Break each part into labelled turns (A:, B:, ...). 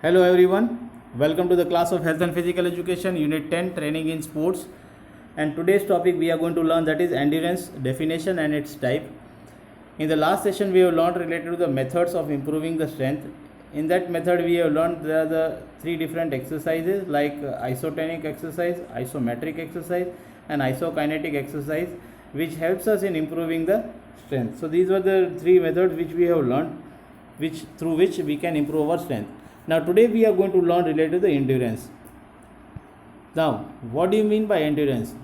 A: Hello everyone, welcome to the class of Health and Physical Education Unit 10 Training in Sports, and today's topic we are going to learn, that is endurance definition and its type. In the last session we have learned related to the methods of improving the strength. In that method we have learned there are the three different exercises like isotonic exercise, isometric exercise and isokinetic exercise, which helps us in improving the strength. So these were the three methods which we have learned, through which we can improve our strength. Now today we are going to learn related to the endurance. Now what do you mean by endurance?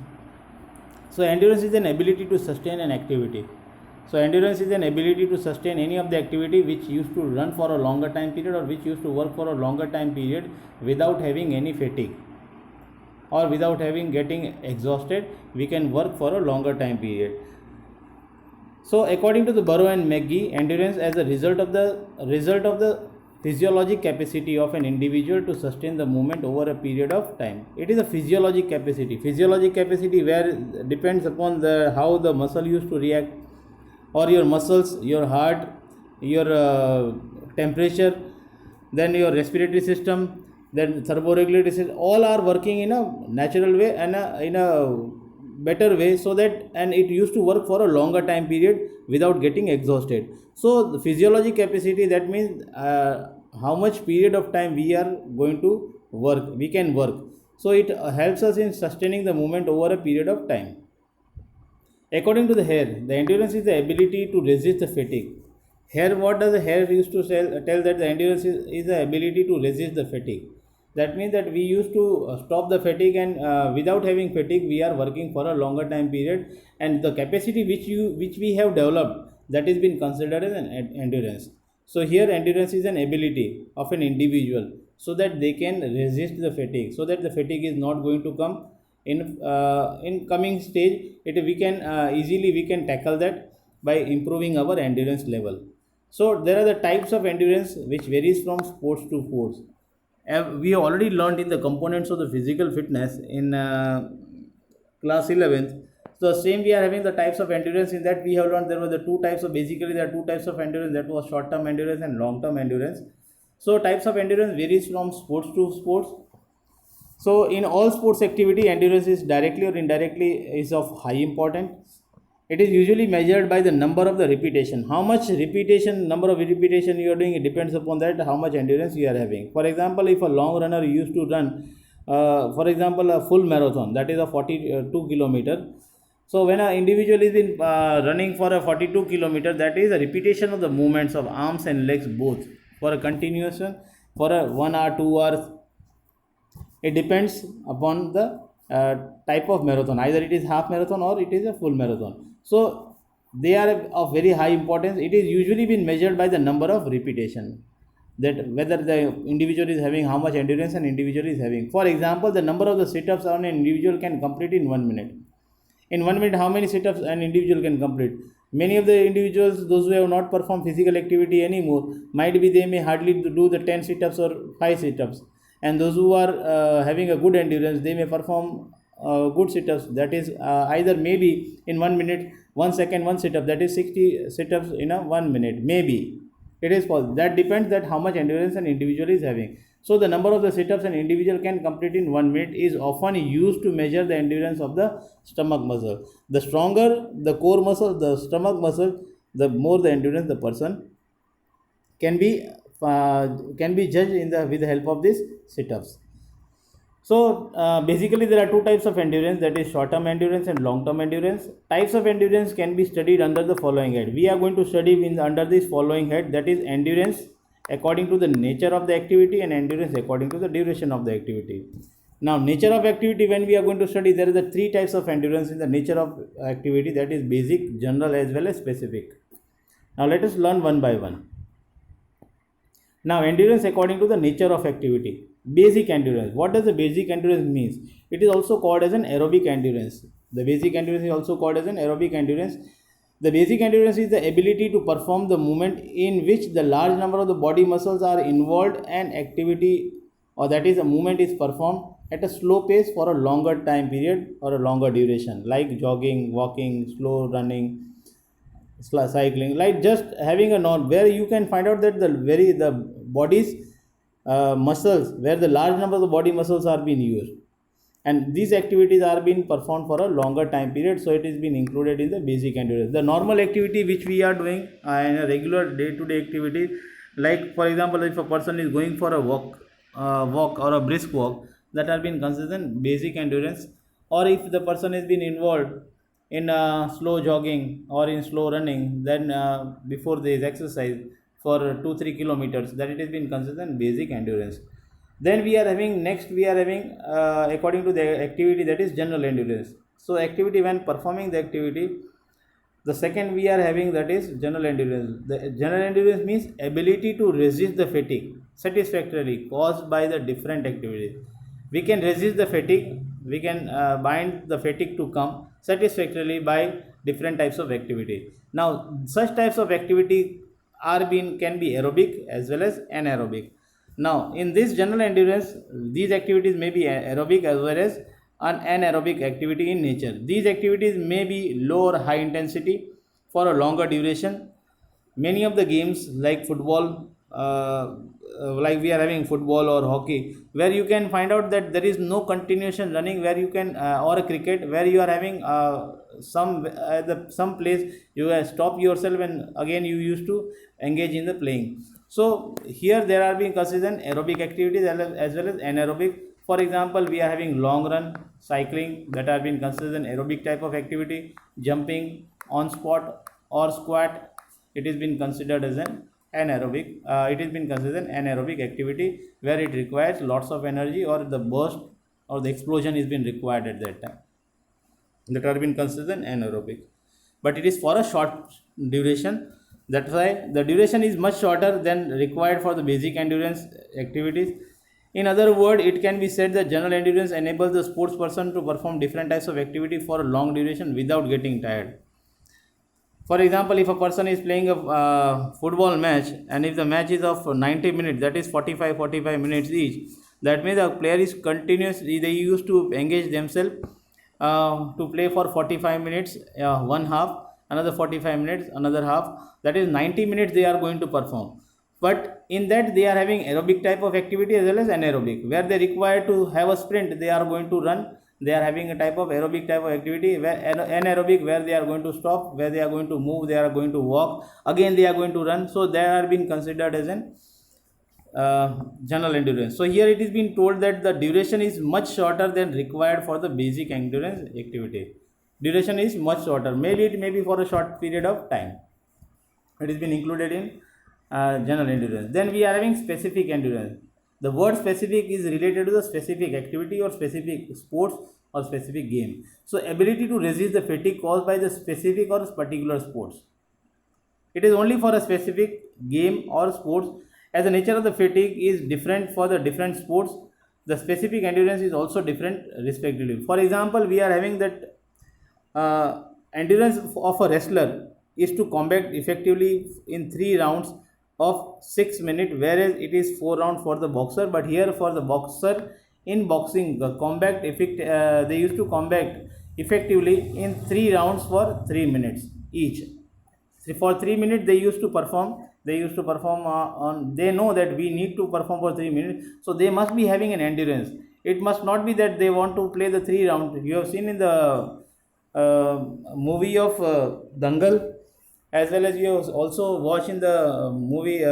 A: So endurance is an ability to sustain an activity. So endurance is an ability to sustain any of the activity which used to run for a longer time period or which used to work for a longer time period without having any fatigue or without having getting exhausted. We can work for a longer time period. So according to the Burrow and McGee, endurance as a result of the physiologic capacity of an individual to sustain the movement over a period of time. It is a physiologic capacity. Physiologic capacity where depends upon how the muscle used to react, or your muscles, your heart, your temperature, then your respiratory system, then thermoregulatory system, all are working in a natural way and in a better way, so that, and it used to work for a longer time period without getting exhausted. So the physiologic capacity, that means how much period of time we are going to work, we can work. So it helps us in sustaining the movement over a period of time. According to the Hare, the endurance is the ability to resist the fatigue. Here, what does the Hare used to tell that the endurance is the ability to resist the fatigue. That means that we used to stop the fatigue, and without having fatigue we are working for a longer time period, and the capacity which we have developed, that is been considered as an endurance. So here endurance is an ability of an individual so that they can resist the fatigue, so that the fatigue is not going to come in coming stage. Easily we can tackle that by improving our endurance level. So there are the types of endurance which varies from sports to sports. We have already learned in the components of the physical fitness in class 11th. So same we are having the types of endurance. In that we have learned there were the two types of, basically there are two types of endurance, that was short term endurance and long term endurance. So types of endurance varies from sports to sports. So in all sports activity, endurance is directly or indirectly is of high importance. It is usually measured by the number of the repetition. How much repetition, number of repetition you are doing, it depends upon that how much endurance you are having. For example, if a long runner used to run, for example, a full marathon, that is a 42 kilometer. So when an individual is in running for a 42 kilometer, that is a repetition of the movements of arms and legs both for a continuation for a 1 hour, 2 hours. It depends upon the type of marathon, either it is half marathon or it is a full marathon. So they are of very high importance. It is usually been measured by the number of repetition, that whether the individual is having how much endurance an individual is having. For example, the number of the sit-ups an individual can complete in 1 minute. In 1 minute, how many sit-ups an individual can complete? Many of the individuals, those who have not performed physical activity anymore, might be they may hardly do the 10 sit-ups or 5 sit-ups, and those who are having a good endurance, they may perform good sit-ups, that is either maybe in 1 minute 1 second 1 sit-up, that is 60 sit-ups in a 1 minute, maybe it is possible. That depends that how much endurance an individual is having. So the number of the sit-ups an individual can complete in 1 minute is often used to measure the endurance of the stomach muscle. The stronger the core muscle, the stomach muscle, the more the endurance the person can be judged with the help of these sit-ups. So basically there are two types of endurance, that is short term endurance and long term endurance. Types of endurance can be studied under the following head. We are going to study under this following head, that is endurance according to the nature of the activity and endurance according to the duration of the activity. Now nature of activity, when we are going to study, there are the three types of endurance in the nature of activity, that is basic, general as well as specific. Now let us learn one by one. Now endurance according to the nature of activity. Basic endurance. What does the basic endurance means? It is also called as an aerobic endurance. The basic endurance is also called as an aerobic endurance. The basic endurance is the ability to perform the movement in which the large number of the body muscles are involved and activity, or that is a movement is performed at a slow pace for a longer time period or a longer duration, like jogging, walking, slow running, cycling, like just having a nod, where you can find out that the body's muscles, where the large number of the body muscles are being used, and these activities are being performed for a longer time period, so it is being included in the basic endurance. The normal activity which we are doing in a regular day-to-day activity, like for example, if a person is going for a walk or a brisk walk, that are being considered basic endurance. Or if the person has been involved in slow jogging or in slow running, then before there is exercise for 2-3 kilometers, that it has been considered basic endurance. Then we are having according to the activity, that is general endurance. So activity, when performing the activity, the second we are having, that is general endurance. The general endurance means ability to resist the fatigue satisfactorily caused by the different activities. We can resist the fatigue, we can bind the fatigue to come satisfactorily by different types of activity. Now such types of activity can be aerobic as well as anaerobic. Now in this general endurance, these activities may be aerobic as well as an anaerobic activity in nature. These activities may be low or high intensity for a longer duration. Many of the games like football, like we are having football or hockey, where you can find out that there is no continuation running, where you can or a cricket, where you are having some place you stop yourself and again you used to engage in the playing. So here there are being considered aerobic activities as well as anaerobic. For example, we are having long run, cycling, that are being considered an aerobic type of activity. Jumping on spot or squat, it has been considered as an anaerobic. It has been considered an anaerobic activity where it requires lots of energy, or the burst or the explosion is been required at that time. That are been considered anaerobic, but it is for a short duration. That's why the duration is much shorter than required for the basic endurance activities. In other words, it can be said that general endurance enables the sports person to perform different types of activity for a long duration without getting tired. For example, if a person is playing a football match, and if the match is of 90 minutes, that is 45 minutes each, that means the player is continuously, they used to engage themselves to play for 45 minutes, one half, another 45 minutes, another half, that is 90 minutes they are going to perform. But in that they are having aerobic type of activity as well as anaerobic, where they require to have a sprint, they are going to run. They are having a type of aerobic type of activity, where anaerobic, where they are going to stop, where they are going to move, they are going to walk, again they are going to run. So they are being considered as an general endurance. So here it is being told that the duration is much shorter than required for the basic endurance activity. Duration is much shorter. Maybe it may be for a short period of time. It has been included in general endurance. Then we are having specific endurance. The word specific is related to the specific activity or specific sports or specific game. So ability to resist the fatigue caused by the specific or particular sports. It is only for a specific game or sports, as the nature of the fatigue is different for the different sports. The specific endurance is also different respectively. For example, we are having that endurance of a wrestler is to combat effectively in 3 rounds of 6 minutes, whereas it is 4 rounds for the boxer. But here for the boxer, in boxing, the combat effect, they used to combat effectively in 3 rounds for 3 minutes each. For 3 minutes they used to perform, on, they know that we need to perform for 3 minutes, so they must be having an endurance. It must not be that they want to play the 3 rounds. You have seen in the movie of Dangal, as well as you have also watched in the movie